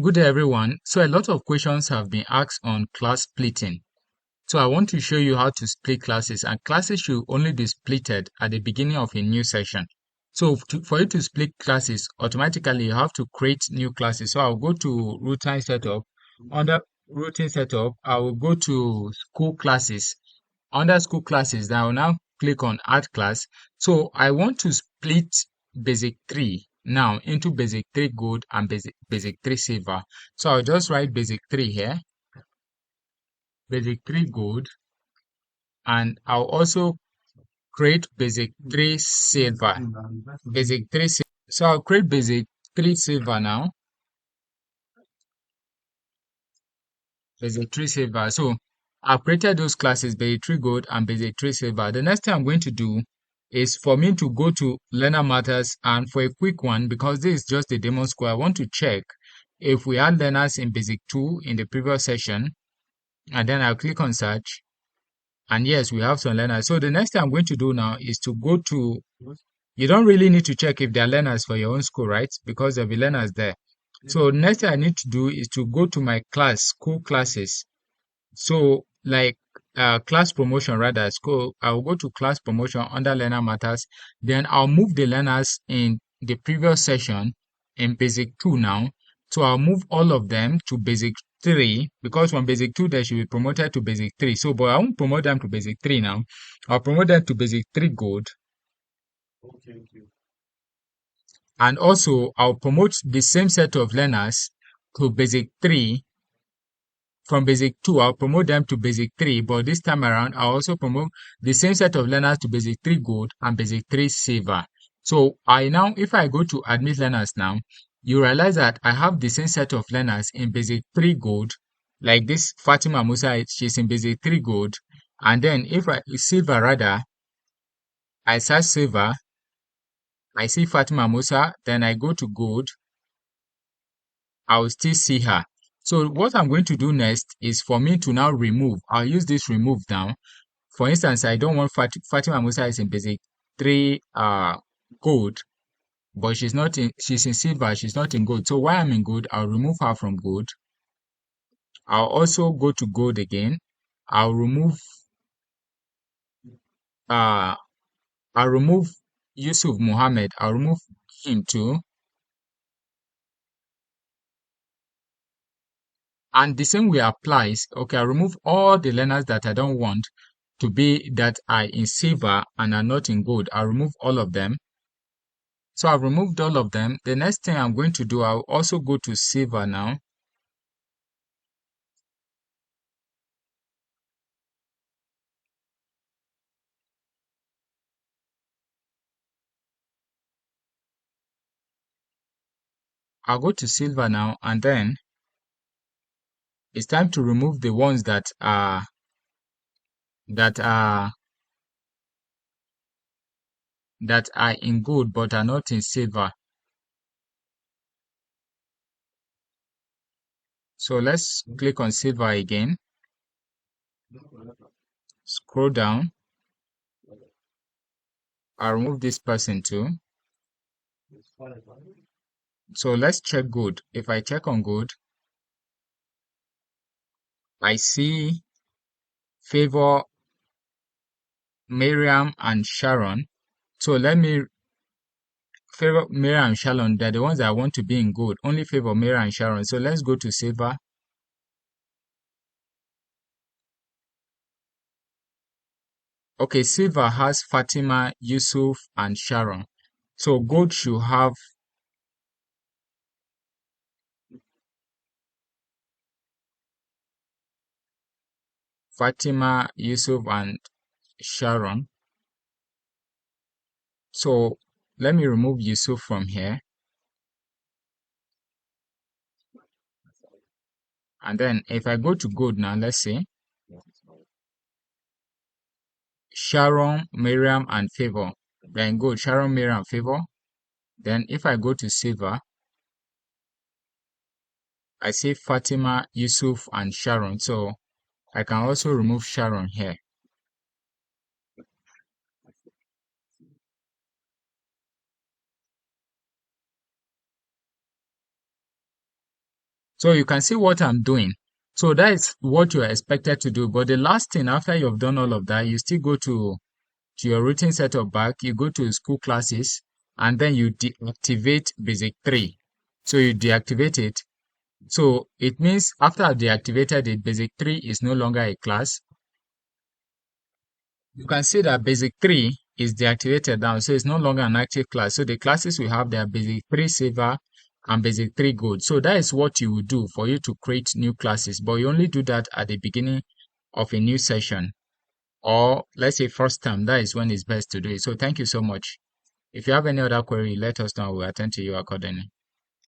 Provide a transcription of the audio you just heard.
Good day, everyone. So a lot of questions have been asked on class splitting. So I want to show you how to split classes, and classes should only be splitted at the beginning of a new session. So for you to split classes, automatically you have to create new classes. So I'll go to routine setup. Under routine setup, I will go to school classes. Under school classes, I will now click on add class. So I want to split basic 3 now into basic 3 gold and basic 3 silver. So I'll just write basic 3 here, basic 3 gold, and I'll also create basic 3 silver. Basic 3 silver. So I'll create basic 3 silver now. Basic 3 silver. So I've created those classes, basic 3 gold and basic 3 silver. The next thing I'm going to do is for me to go to learner matters, and for a quick one, because this is just a demo school, I want to check if we had learners in basic 2 in the previous session, and then I'll click on search. And yes, we have some learners. So the next thing I'm going to do now is to go to, you don't really need to check if there are learners for your own school, right? Because there'll be learners there. So next thing I need to do is to go to my class, school classes. So like class promotion rather, school, I'll go to class promotion under learner matters. Then I'll move the learners in the previous session in basic 2 now. So I'll move all of them to basic 3, because from basic 2 they should be promoted to basic 3. So, but I won't promote them to basic 3 now. I'll promote them to basic 3 gold. And also I'll promote the same set of learners to basic 3. From basic 2, I'll promote them to basic 3, but this time around, I'll also promote the same set of learners to basic 3 gold and basic 3 silver. So if I go to admit learners now, you realize that I have the same set of learners in basic 3 gold, like this Fatima Musa, she's in basic 3 gold. And then silver rather, I search silver, I see Fatima Musa, then I go to gold, I will still see her. So what I'm going to do next is for me to now remove. I'll use this remove now. For instance, I don't want Fatima Musa is in basic 3 gold, but she's in silver, she's not in gold. So while I'm in gold, I'll remove her from gold. I'll also go to gold again. I'll remove uh I'll remove Yusuf Muhammad. I'll remove him too. And the same way applies. Okay, I remove all the learners that I don't want to be that are in silver and are not in gold. I'll remove all of them. So I've removed all of them. The next thing I'm going to do, I'll also go to silver now. I'll go to silver now, and then it's time to remove the ones that are that are in gold but are not in silver. So let's click on silver again. Scroll down. I'll remove this person too. So let's check gold. If I check on gold, I see Favor, Miriam, and Sharon. So let me Favor, Miriam, and Sharon. They're the ones that I want to be in gold. Only Favor, Miriam, and Sharon. So let's go to silver. Okay, silver has Fatima, Yusuf, and Sharon. So gold should have Fatima, Yusuf, and Sharon. So let me remove Yusuf from here. And then if I go to gold now, let's see. Sharon, Miriam, and Favor. Then gold, Sharon, Miriam, Favor. Then if I go to silver, I see Fatima, Yusuf, and Sharon. So I can also remove Sharon here. So you can see what I'm doing. So that is what you are expected to do. But the last thing after you've done all of that, you still go to your routine setup back, you go to school classes, and then you deactivate basic 3. So you deactivate it. So it means after I've deactivated it, basic 3 is no longer a class. You can see that basic 3 is deactivated now, so it's no longer an active class. So the classes we have, they are basic 3 silver and basic 3 gold. So that is what you would do for you to create new classes, but you only do that at the beginning of a new session, or let's say first time. That is when it's best to do it. So thank you so much. If you have any other query, let us know. We'll attend to you accordingly.